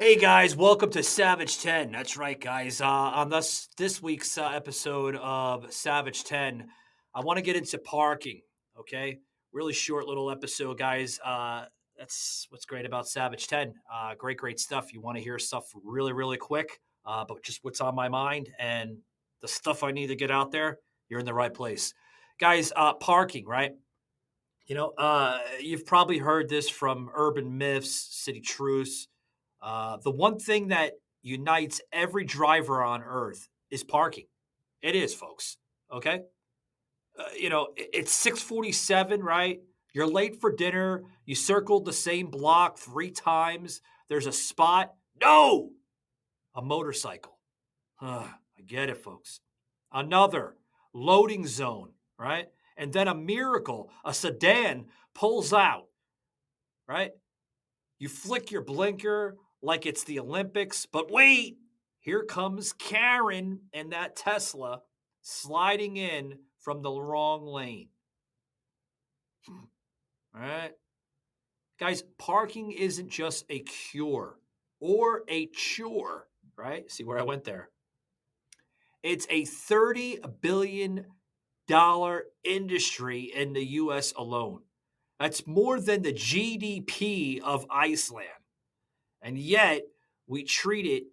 Hey guys, welcome to Savage 10. That's right, guys. On this week's episode of Savage 10, I want to get into parking. Okay, really short little episode, guys. That's what's great about Savage 10. Great stuff. You want to hear stuff really quick, but just what's on my mind and the stuff I need to get out there. You're in the right place, guys. Parking, right? You've probably heard this from urban myths, city truths. The one thing that unites every driver on earth is parking. It is, folks. Okay. It's 6:47, right? You're late for dinner. You circled the same block 3 times. There's a spot. No, a motorcycle. I get it, folks. Another loading zone, right? And then a miracle, a sedan pulls out, right? You flick your blinker like it's the Olympics, but wait, here comes Karen and that Tesla sliding in from the wrong lane. All right. Guys, parking isn't just a cure or a chore, right? See where I went there? It's a $30 billion industry in the US alone. That's more than the GDP of Iceland. And yet, we treat it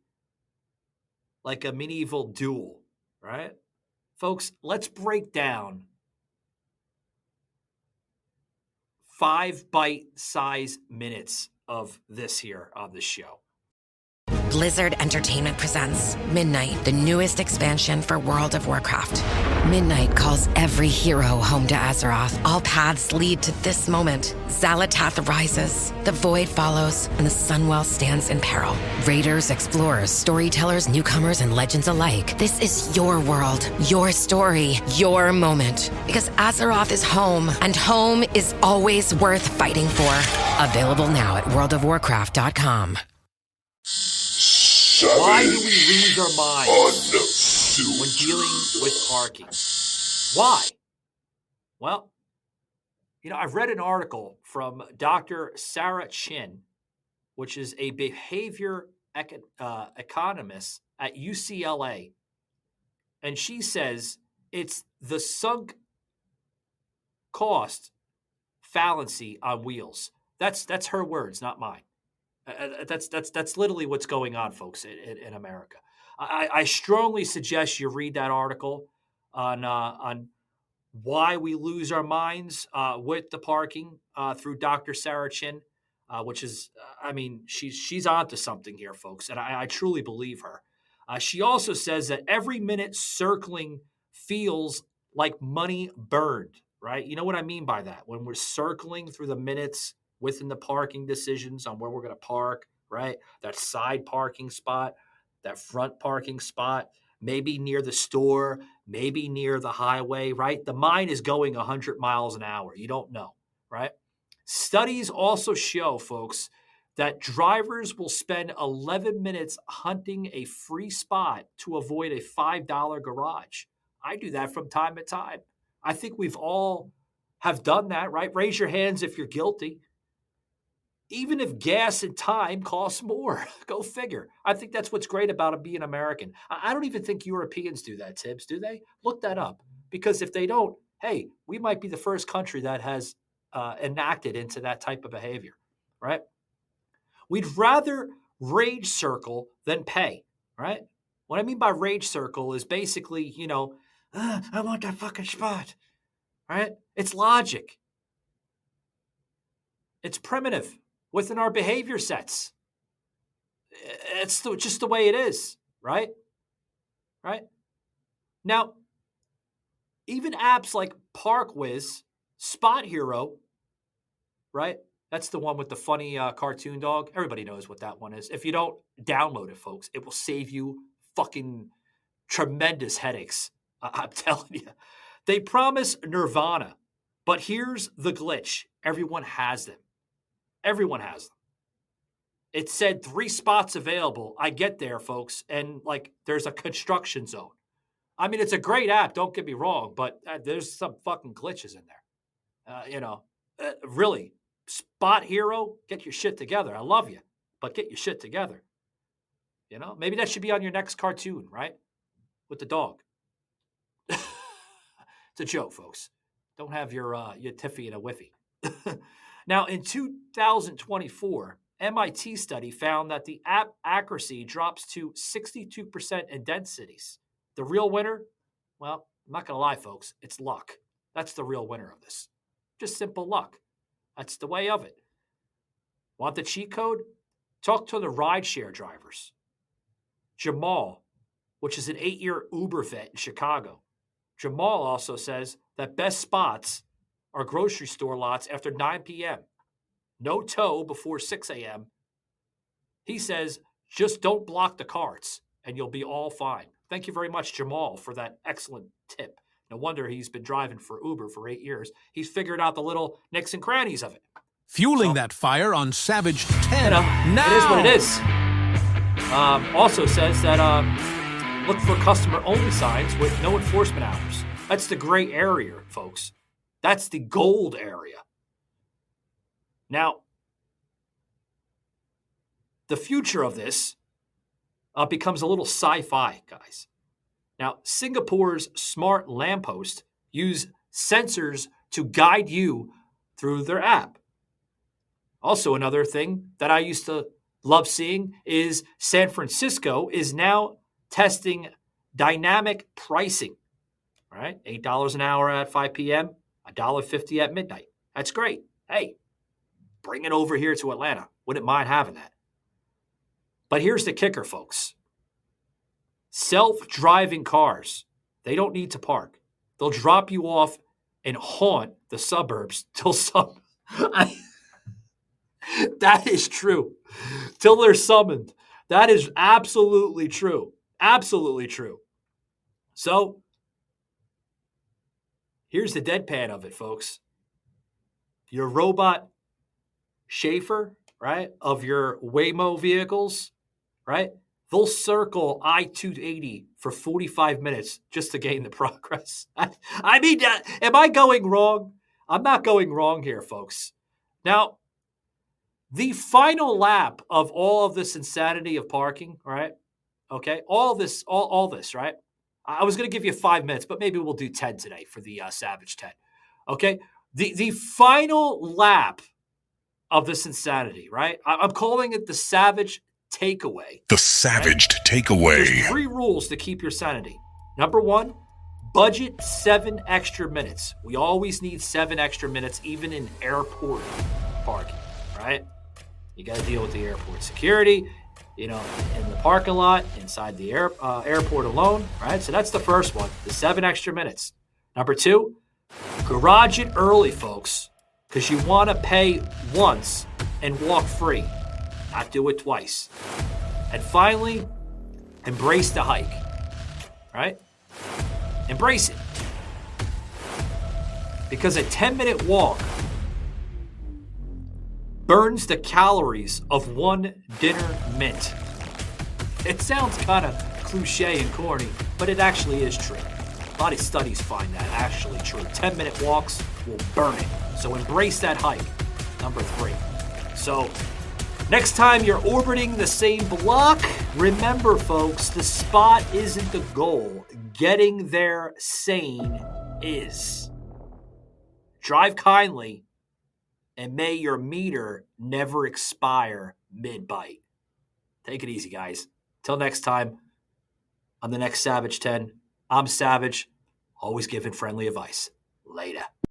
like a medieval duel, right? Folks, let's break down 5 bite-sized minutes of this here on the show. Blizzard Entertainment presents Midnight, the newest expansion for World of Warcraft. Midnight calls every hero home to Azeroth. All paths lead to this moment. Xalatath rises, the Void follows, and the Sunwell stands in peril. Raiders, explorers, storytellers, newcomers, and legends alike. This is your world, your story, your moment. Because Azeroth is home, and home is always worth fighting for. Available now at worldofwarcraft.com. Why do we lose our minds when dealing with parking? Why? Well, I've read an article from Dr. Sarah Chin, which is a behavior economist at UCLA. And she says it's the sunk cost fallacy on wheels. That's her words, not mine. That's literally what's going on, folks, in America. I strongly suggest you read that article on why we lose our minds with the parking through Dr. Sarah Chin, which is, she's onto something here, folks, and I truly believe her. She also says that every minute circling feels like money burned, right? You know what I mean by that? When we're circling through the minutes within the parking decisions on where we're going to park, right? That side parking spot, that front parking spot, maybe near the store, maybe near the highway, right? The mind is going 100 miles an hour. You don't know, right? Studies also show, folks, that drivers will spend 11 minutes hunting a free spot to avoid a $5 garage. I do that from time to time. I think we've all have done that, right? Raise your hands if you're guilty. Even if gas and time costs more. Go figure. I think that's what's great about being American. I don't even think Europeans do that, Tibbs, do they? Look that up. Because if they don't, hey, we might be the first country that has enacted into that type of behavior, right? We'd rather rage circle than pay, right? What I mean by rage circle is basically, I want that fucking spot, right? It's logic. It's primitive within our behavior sets. It's just the way it is, right? Right? Now, even apps like ParkWiz, Spot Hero, right? That's the one with the funny cartoon dog. Everybody knows what that one is. If you don't download it, folks, it will save you fucking tremendous headaches. I'm telling you. They promise nirvana, but here's the glitch. Everyone has them. Everyone has them. It said 3 spots available. I get there, folks, and there's a construction zone. I mean, it's a great app, don't get me wrong, but there's some fucking glitches in there. Really, Spot Hero, get your shit together. I love you, but get your shit together. Maybe that should be on your next cartoon, right? With the dog. It's a joke, folks. Don't have your Tiffy and a Whiffy. Now, in 2024, MIT study found that the app accuracy drops to 62% in dense cities. The real winner? Well, I'm not going to lie, folks. It's luck. That's the real winner of this. Just simple luck. That's the way of it. Want the cheat code? Talk to the rideshare drivers. Jamal, which is an 8-year Uber vet in Chicago. Jamal also says that best spots are grocery store lots after 9 p.m. No tow before 6 a.m. He says, just don't block the carts and you'll be all fine. Thank you very much, Jamal, for that excellent tip. No wonder he's been driving for Uber for 8 years. He's figured out the little nicks and crannies of it. Fueling that fire on Savaged 10 now. It is what it is. Also says that look for customer-only signs with no enforcement hours. That's the gray area, folks. That's the gold area. Now, the future of this becomes a little sci-fi, guys. Now, Singapore's smart lamppost use sensors to guide you through their app. Also, another thing that I used to love seeing is San Francisco is now testing dynamic pricing. All right, $8 an hour at 5 p.m., $1.50 at midnight. That's great. Hey, bring it over here to Atlanta. Wouldn't mind having that. But here's the kicker, folks. Self-driving cars, they don't need to park. They'll drop you off and haunt the suburbs till some... That is true. Till they're summoned. That is absolutely true. Absolutely true. So, here's the deadpan of it, folks. Your robot chauffeur, right, of your Waymo vehicles, right, they'll circle I-280 for 45 minutes just to gain the progress. I mean, am I going wrong? I'm not going wrong here, folks. Now, the final lap of all of this insanity of parking, right? Okay, all this, right? I was going to give you 5 minutes, but maybe we'll do 10 today for the Savaged 10. Okay, the final lap of this insanity, right? I'm calling it the Savage Takeaway. The Savaged Takeaway. There's 3 rules to keep your sanity. Number 1, budget 7 extra minutes. We always need 7 extra minutes, even in airport parking, right? You got to deal with the airport security, in the parking lot, inside the airport alone, right? So that's the first one, the 7 extra minutes. Number 2, garage it early, folks, because you want to pay once and walk free, not do it twice. And finally, embrace the hike, right? Embrace it. Because a 10-minute walk burns the calories of 1 dinner mint. It sounds kind of cliche and corny, but it actually is true. A lot of studies find that actually true. 10-minute walks will burn it. So embrace that hike. Number 3. So next time you're orbiting the same block, remember, folks, the spot isn't the goal. Getting there sane is. Drive kindly, and may your meter never expire mid-bite. Take it easy, guys. Till next time, on the next Savage 10, I'm Savage, always giving friendly advice. Later.